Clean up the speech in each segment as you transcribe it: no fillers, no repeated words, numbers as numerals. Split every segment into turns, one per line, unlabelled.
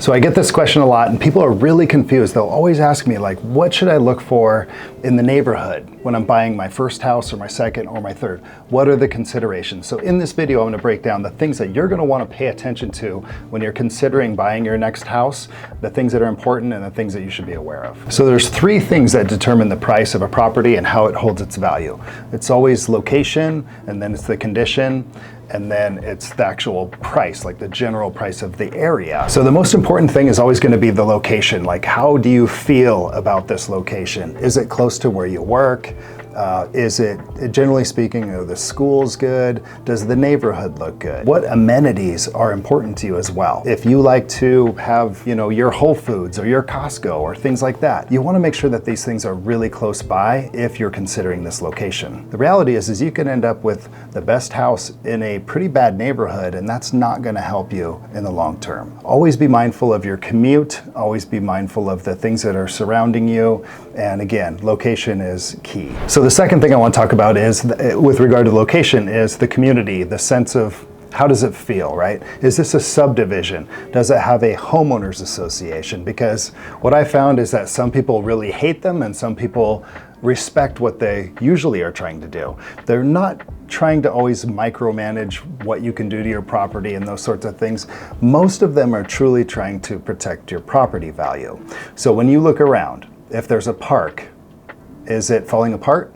So I get this question a lot and people are really confused. They'll always ask me like, what should I look for in the neighborhood when I'm buying my first house or my second or my third? What are the considerations? So in this video, I'm gonna break down the things that you're gonna wanna pay attention to when you're considering buying your next house, the things that are important and the things that you should be aware of. So there's three things that determine the price of a property and how it holds its value. It's always location, and then it's the condition, and then it's the actual price, like the general price of the area. So the most important thing is always going to be the location. Like, how do you feel about this location? Is it close to where you work? Is it, generally speaking, the school's good? Does the neighborhood look good? What amenities are important to you as well? If you like to have, your Whole Foods or your Costco or things like that, you want to make sure that these things are really close by if you're considering this location. The reality is you can end up with the best house in a pretty bad neighborhood, and that's not going to help you in the long term. Always be mindful of your commute. Always be mindful of the things that are surrounding you. And again, location is key. So the second thing I want to talk about is, with regard to location, is the community, the sense of how does it feel, right? Is this a subdivision? Does it have a homeowners association? Because what I found is that some people really hate them and some people respect what they usually are trying to do. They're not trying to always micromanage what you can do to your property and those sorts of things. Most of them are truly trying to protect your property value. So when you look around, if there's a park, is it falling apart?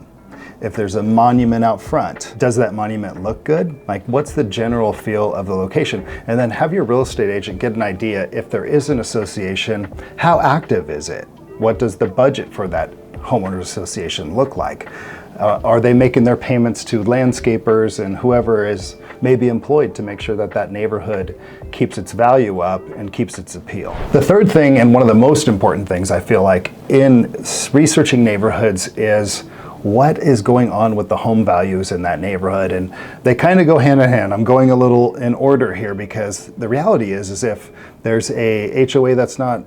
If there's a monument out front, does that monument look good? Like, what's the general feel of the location? And then have your real estate agent get an idea, if there is an association, how active is it? What does the budget for that homeowners association look like? Are they making their payments to landscapers and whoever is maybe employed to make sure that that neighborhood keeps its value up and keeps its appeal? The third thing, and one of the most important things I feel like in researching neighborhoods, is what is going on with the home values in that neighborhood. And they kind of go hand in hand. I'm going a little in order here because the reality is if there's a HOA that's not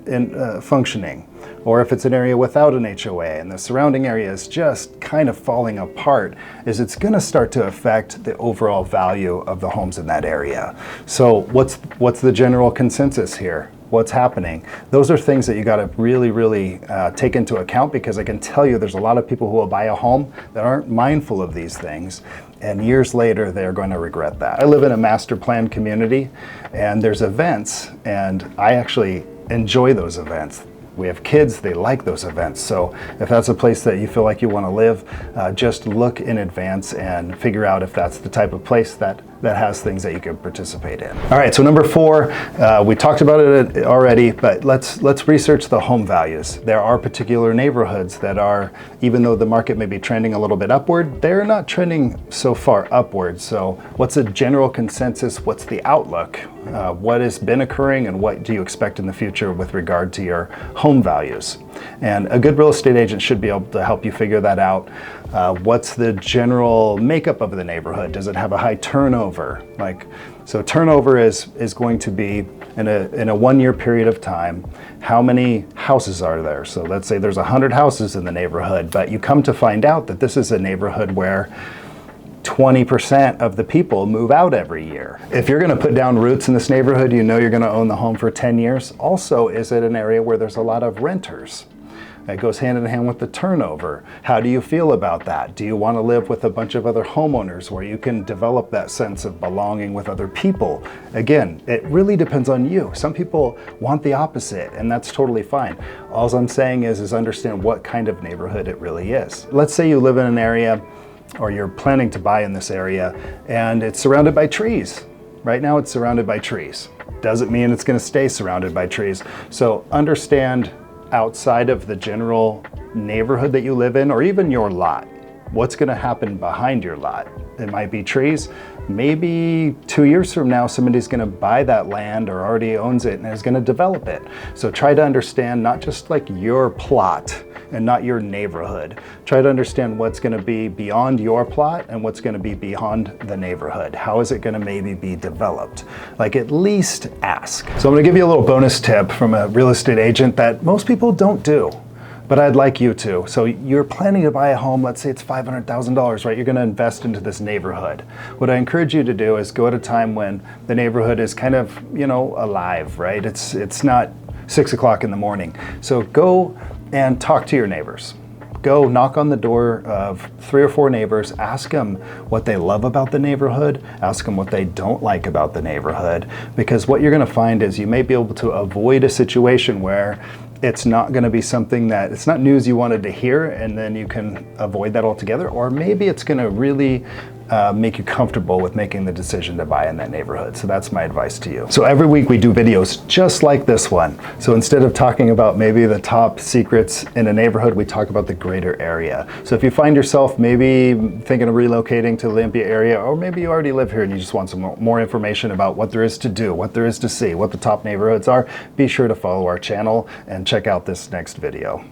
functioning, or if it's an area without an HOA and the surrounding area is just kind of falling apart, it's going to start to affect the overall value of the homes in that area. So what's the general consensus here? What's happening? Those are things that you got to really take into account, because I can tell you there's a lot of people who will buy a home that aren't mindful of these things, and years later they're going to regret that. I live in a master plan community and there's events, and I actually enjoy those events. We have kids, they like those events. So if that's a place that you feel like you want to live, just look in advance and figure out if that's the type of place that has things that you can participate in. All right, so number 4, we talked about it already, but let's research the home values. There are particular neighborhoods that are, even though the market may be trending a little bit upward, they're not trending so far upward. So what's a general consensus? What's the outlook? What has been occurring and what do you expect in the future with regard to your home values? And a good real estate agent should be able to help you figure that out. What's the general makeup of the neighborhood? Does it have a high turnover? So turnover is going to be in a 1-year period of time, how many houses are there? So let's say there's 100 houses in the neighborhood, but you come to find out that this is a neighborhood where 20% of the people move out every year. If you're going to put down roots in this neighborhood, you're going to own the home for 10 years. Also, is it an area where there's a lot of renters? It goes hand in hand with the turnover. How do you feel about that? Do you want to live with a bunch of other homeowners where you can develop that sense of belonging with other people? Again, it really depends on you. Some people want the opposite, and that's totally fine. All I'm saying is understand what kind of neighborhood it really is. Let's say you live in an area, or you're planning to buy in this area, and it's surrounded by trees. Right now it's surrounded by trees. Doesn't mean it's going to stay surrounded by trees. So understand, outside of the general neighborhood that you live in, or even your lot, what's going to happen behind your lot. It might be trees. Maybe 2 years from now, somebody's going to buy that land or already owns it and is going to develop it. So try to understand not just like your plot and not your neighborhood. Try to understand what's going to be beyond your plot and what's going to be beyond the neighborhood. How is it going to maybe be developed? Like, at least ask. So I'm going to give you a little bonus tip from a real estate agent that most people don't do. but I'd like you to. So you're planning to buy a home, let's say it's $500,000, right? You're gonna invest into this neighborhood. What I encourage you to do is go at a time when the neighborhood is kind of, you know, alive, right? It's not 6 o'clock in the morning. So go and talk to your neighbors. Go knock on the door of 3 or 4 neighbors, ask them what they love about the neighborhood, ask them what they don't like about the neighborhood, because what you're gonna find is you may be able to avoid a situation where it's not gonna be something that, it's not news you wanted to hear and then you can avoid that altogether, or maybe it's gonna really make you comfortable with making the decision to buy in that neighborhood. So that's my advice to you. So every week we do videos just like this one. So instead of talking about maybe the top secrets in a neighborhood, we talk about the greater area. So if you find yourself maybe thinking of relocating to the Olympia area, or maybe you already live here and you just want some more information about what there is to do, what there is to see, what the top neighborhoods are, be sure to follow our channel and check out this next video.